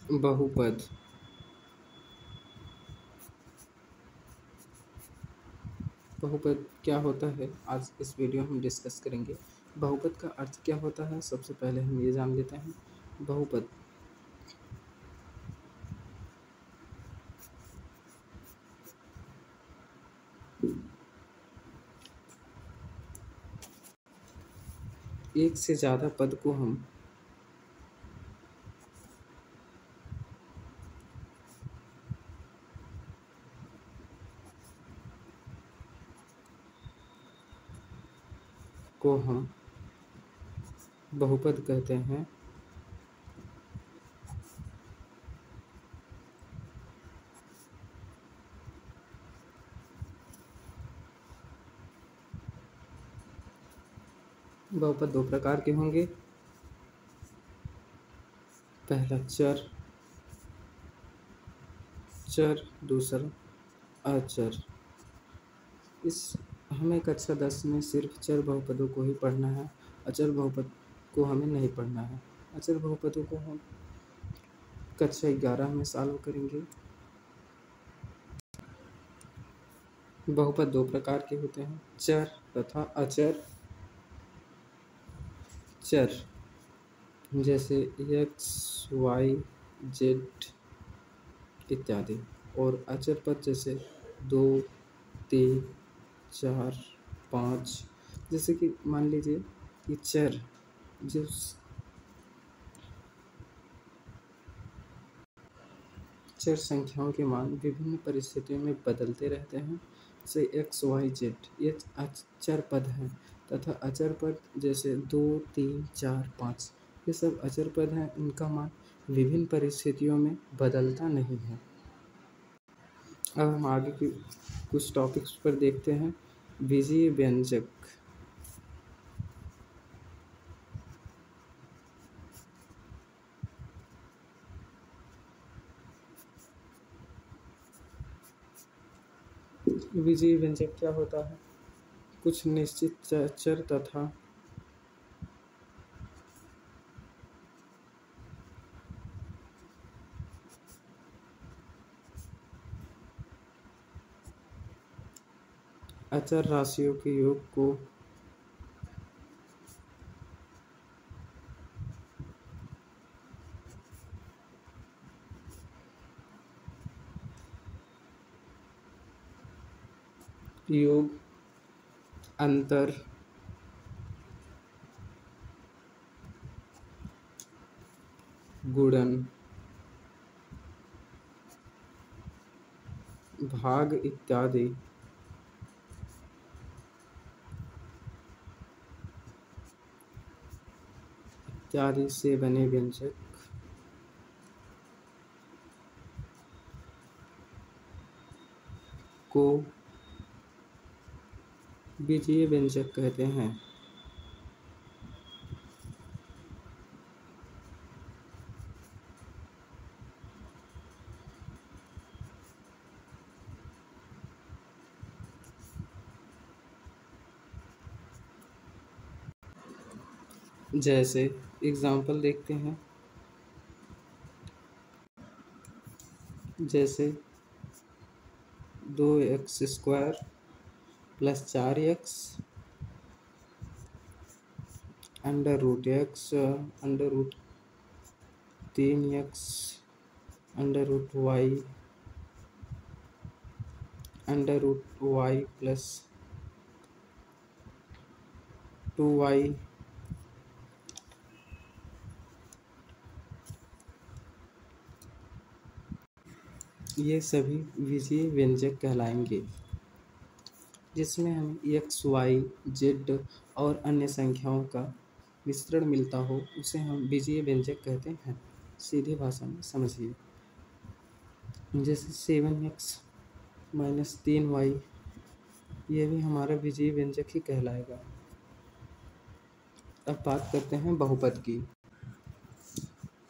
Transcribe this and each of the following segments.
बहुपद। बहुपद क्या होता है, आज इस वीडियो में हम डिस्कस करेंगे। बहुपद का अर्थ क्या होता है, सबसे पहले हम ये जान लेते हैं। बहुपद एक से ज़्यादा पद को हम बहुपद कहते हैं। बहुपद दो प्रकार के होंगे। पहला चर चर, दूसरा अचर। इस हमें कक्षा 10 में सिर्फ चर बहुपदों को ही पढ़ना है, अचर बहुपद को हमें नहीं पढ़ना है। अचर बहुपदों को हम कक्षा 11 में सॉल्व करेंगे। बहुपद दो प्रकार के होते हैं, चर तथा अचर। चर जैसे एक्स वाई जेड इत्यादि, और अचर पद जैसे 2 3 4 5। जैसे कि मान लीजिए कि चर जिस चर संख्याओं के मान विभिन्न परिस्थितियों में बदलते रहते हैं, जैसे एक्स वाई जेड, ये चर पद हैं। तथा अचर पद जैसे 2 3 4 5, ये सब अचर पद हैं, इनका मान विभिन्न परिस्थितियों में बदलता नहीं है। अब हम आगे की कुछ टॉपिक्स पर देखते हैं। बीजीय व्यंजक। बीजीय व्यंजक क्या होता है, कुछ निश्चित चर तथा अचर राशियों के योग को योग, अंतर, गुणन, भाग इत्यादि इत्यादि से बने व्यंजक को बीजीय व्यंजक कहते हैं। जैसे एग्जाम्पल देखते हैं, जैसे 2x² plus 4x √x √3x √y √y plus 2y। ये सभी बीजीय व्यंजक कहलाएंगे। जिसमें हमें एक्स वाई जेड और अन्य संख्याओं का मिश्रण मिलता हो, उसे हम बीजीय व्यंजक कहते हैं। सीधी भाषा में समझिए, जैसे 7x - 3y, ये भी हमारा बीजीय व्यंजक ही कहलाएगा। अब बात करते हैं बहुपद की।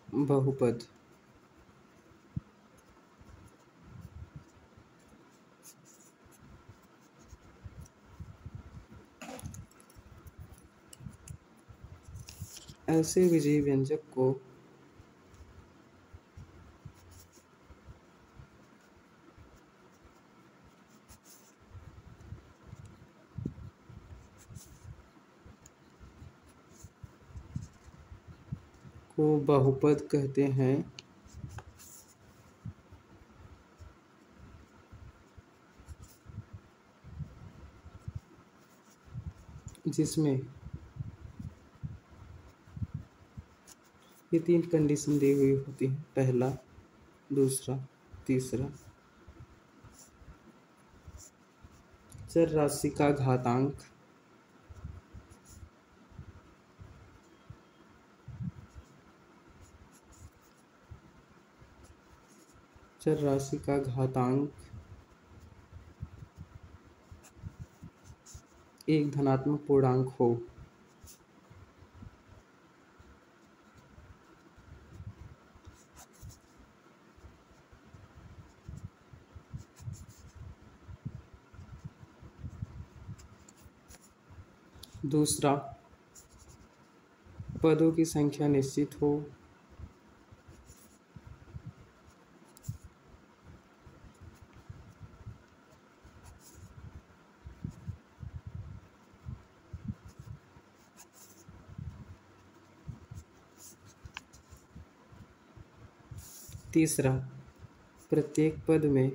बहुपद ऐसे बीजीय व्यंजक को को बहुपद कहते हैं जिसमें ये 3 कंडीशन दी हुई होती है। पहला, दूसरा, तीसरा। चर राशि का घातांक एक धनात्मक पूर्णांक हो। दूसरा, पदों की संख्या निश्चित हो। तीसरा, प्रत्येक पद में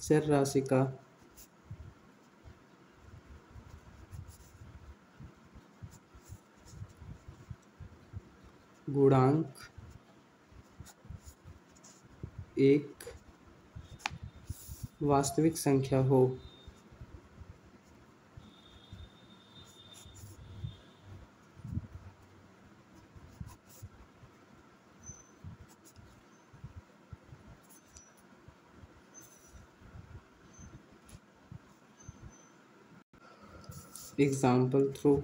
चर राशि का गुणांक एक वास्तविक संख्या हो। एग्जाम्पल थ्रू,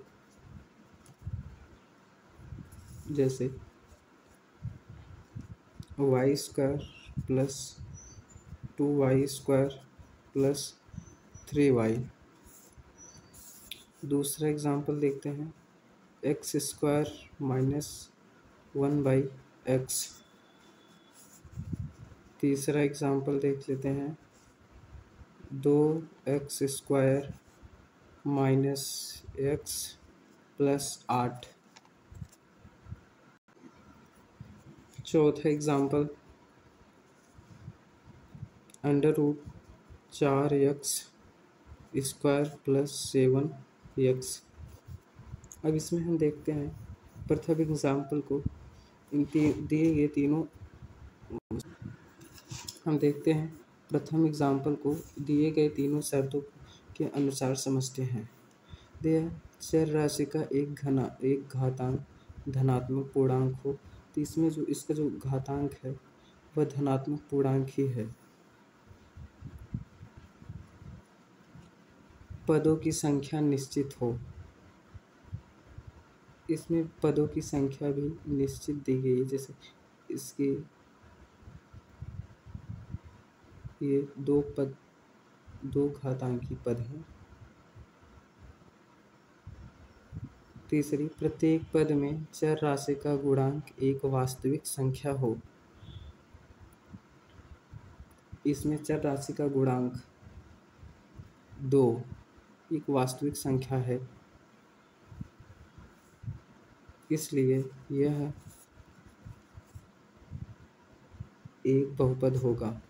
जैसे y square plus 2y square plus 3y। दूसरा एग्जाम्पल देखते हैं, एक्स स्क्वायर माइनस 1/x। तीसरा एग्जाम्पल देख लेते हैं, 2x square minus x plus 8। चौथा example, √4x square plus 7x। अब इसमें हम देखते हैं प्रथम एग्जाम्पल को, दिए गए तीनों हम देखते हैं प्रथम एग्जाम्पल को दिए गए तीनों शर्तों के अनुसार समझते हैं। दिया चर राशि का एक घातांक धनात्मक पूर्णांक हो, तो इसमें जो इसका जो घातांक है वह धनात्मक पूर्णांक ही है। पदों की संख्या निश्चित हो, इसमें पदों की संख्या भी निश्चित दी गई है। जैसे इसके ये दो घातांकी पद हैं। तीसरी, प्रत्येक पद में चर राशि का गुणांक एक वास्तविक संख्या हो, इसमें चर राशि का गुणांक 2 एक वास्तविक संख्या है, इसलिए यह एक बहुपद होगा।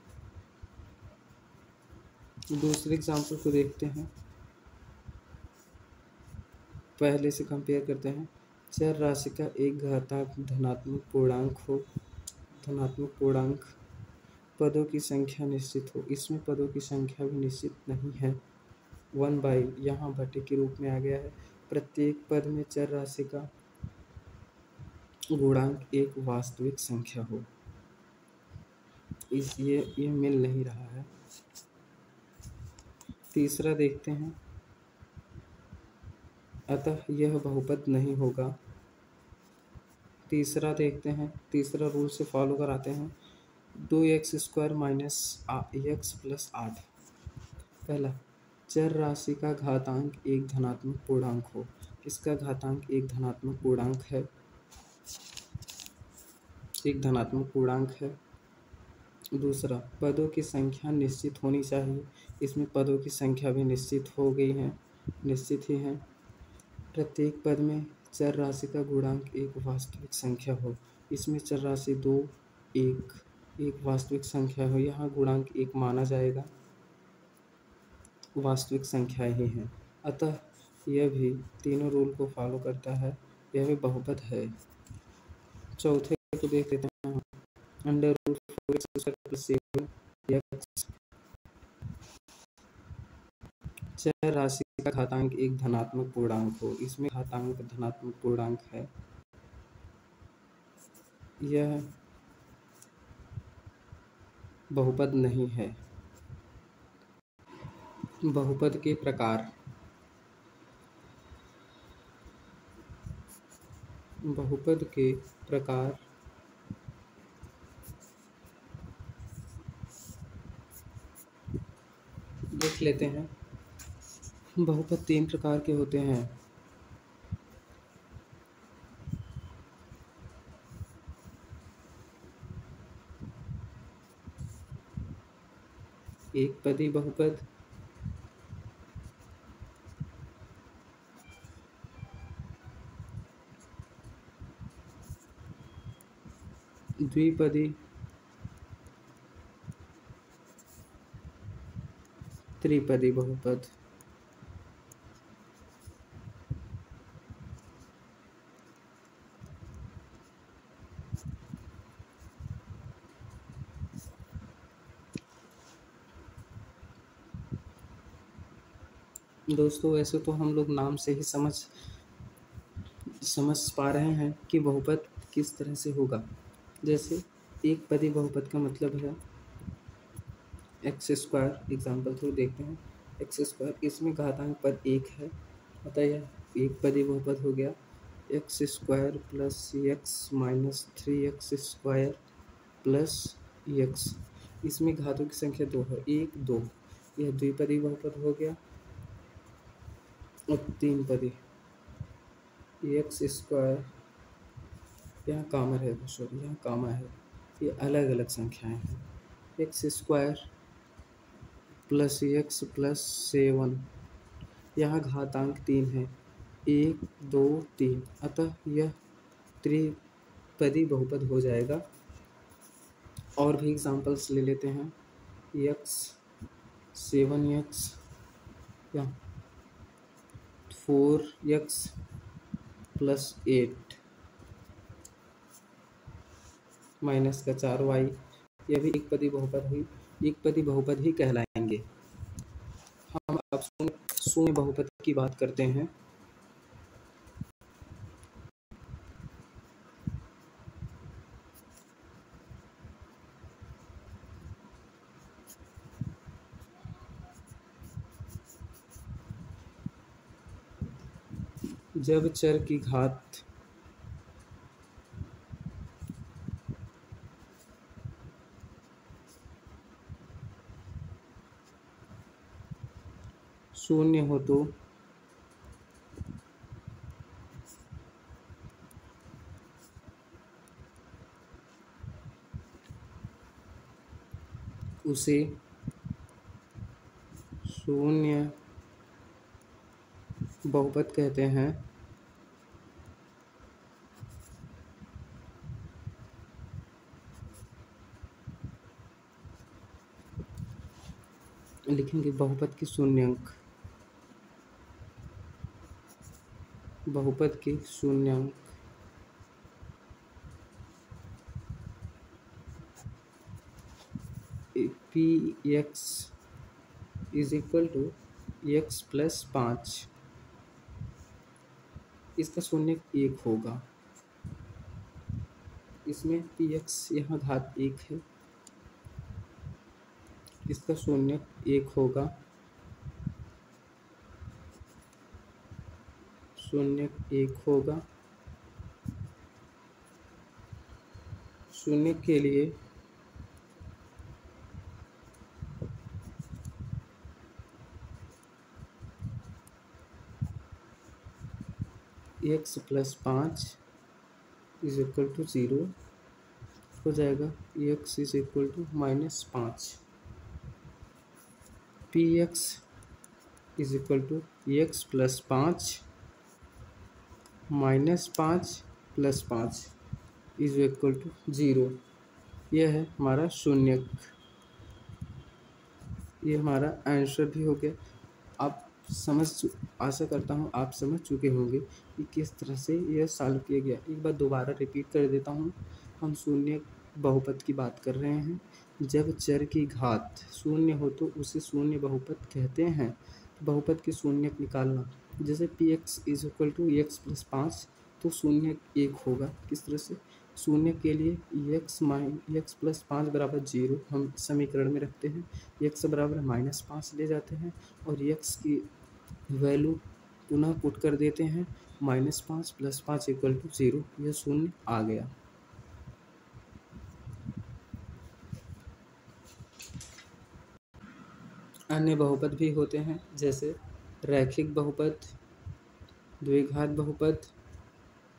दूसरे एग्जाम्पल को देखते हैं, पहले से कंपेयर करते हैं। चर राशि का एक घातांक धनात्मक पूर्णांक हो, धनात्मक पूर्णांक, पदों की संख्या निश्चित हो, इसमें पदों की संख्या भी निश्चित नहीं है, 1/, यहाँ बटे के रूप में आ गया है। प्रत्येक पद में चर राशि का गुणांक एक वास्तविक संख्या हो, ये मिल नहीं रहा है। तीसरा देखते हैं, अतः यह बहुपद नहीं होगा। तीसरा देखते हैं, तीसरा रूल से फॉलो कराते हैं, 2x square minus x plus 8। पहला, चर राशि का घातांक एक धनात्मक पूर्णांक हो, इसका घातांक एक धनात्मक पूर्णांक है, एक धनात्मक पूर्णांक है। दूसरा, पदों की संख्या निश्चित होनी चाहिए, इसमें पदों की संख्या भी निश्चित हो गई है, निश्चित ही है। प्रत्येक पद में चर राशि का गुणांक एक वास्तविक संख्या हो। इसमें चर राशि 2, 1 एक वास्तविक संख्या हो, यहाँ गुणांक 1 माना जाएगा, वास्तविक संख्या ही है। अतः यह भी तीनों रूल को फॉलो करता है, यह भी बहुपद है। चौथे को देख लेते हैं। अंडर रूट 4x+7x चर राशि का घातांक एक धनात्मक पूर्णांक हो। इसमें घातांक धनात्मक पूर्णांक है। यह बहुपद नहीं है। बहुपद के प्रकार। बहुपद के प्रकार देख लेते हैं। बहुपद 3 प्रकार के होते हैं। एक पदी बहुपद, द्विपदी, त्रिपदी बहुपद। दोस्तों वैसे तो हम लोग नाम से ही समझ पा रहे हैं कि बहुपद किस तरह से होगा। जैसे एक पदी बहुपद का मतलब है x²। एग्जाम्पल थ्रू देखते हैं। x², इसमें घातांक पद 1 है, अतः यह एक पदी बहुपद हो गया। x² + x - 3x² + x, इसमें घातों की संख्या 2 है, 1 2, यह द्विपदी बहुपद हो गया। और 3 पदी x², यहाँ कामा है, सॉरी यहाँ कामा है, ये अलग अलग संख्याएं हैं। x² + x + 7, यहाँ घातांक 3 है, 1 2 3, अतः यह त्रिपदी बहुपद हो जाएगा। और भी एग्जांपल्स ले लेते हैं। x 7x या 4x + 8 - 4y, यह भी एक पदी बहुपद हुई, एक पदी बहुपद ही कहलाएंगे। हम अब शून्य बहुपद की बात करते हैं। जब चर की घात शून्य हो तो उसे शून्य बहुपद कहते हैं। लिखेंगे बहुपद के शून्यंक, बहुपद के शून्यंक px = x + 5, इसका शून्य 1 होगा। इसमें px यहाँ घात 1 है, इसका शून्य 1 होगा, शून्य 1 होगा। शून्य के लिए x + 5 = 0 हो जाएगा। x = -5। P x is equal to x plus 5 minus 5 plus 5 is equal to 0। यह है हमारा शून्यक। ये हमारा आंसर भी हो गया। आप आशा करता हूँ आप समझ चुके होंगे कि किस तरह से यह सॉल्व किया गया। एक बार दोबारा रिपीट कर देता हूँ। हम शून्य बहुपद की बात कर रहे हैं। जब चर की घात शून्य हो तो उसे शून्य बहुपद कहते हैं। बहुपद के शून्यक निकालना, जैसे P x is equal to x plus 5, तो शून्य 1 होगा। किस तरह से? शून्य के लिए एक्स प्लस 5 बराबर 0 हम समीकरण में रखते हैं, एक्स बराबर -5 ले जाते हैं और एक्स की वैल्यू पुनः पुट कर देते हैं। -5 प्लस 5 इक्वल टू 0, यह शून्य आ गया। अन्य बहुपद भी होते हैं, जैसे रैखिक बहुपद, द्विघात बहुपद,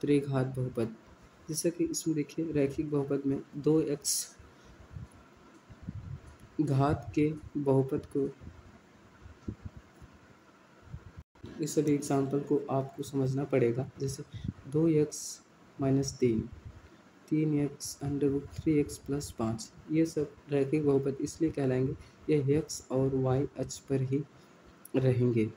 त्रिघात बहुपद। जैसे कि इसमें देखिए रैखिक बहुपद में 2x घात के बहुपद को, इस सभी एग्जाम्पल को आपको समझना पड़ेगा। जैसे 2x minus 3, 3x under root 3x plus 5, ये सब रैखिक बहुपद इसलिए कहलाएंगे, ये x और y अक्ष पर ही रहेंगे।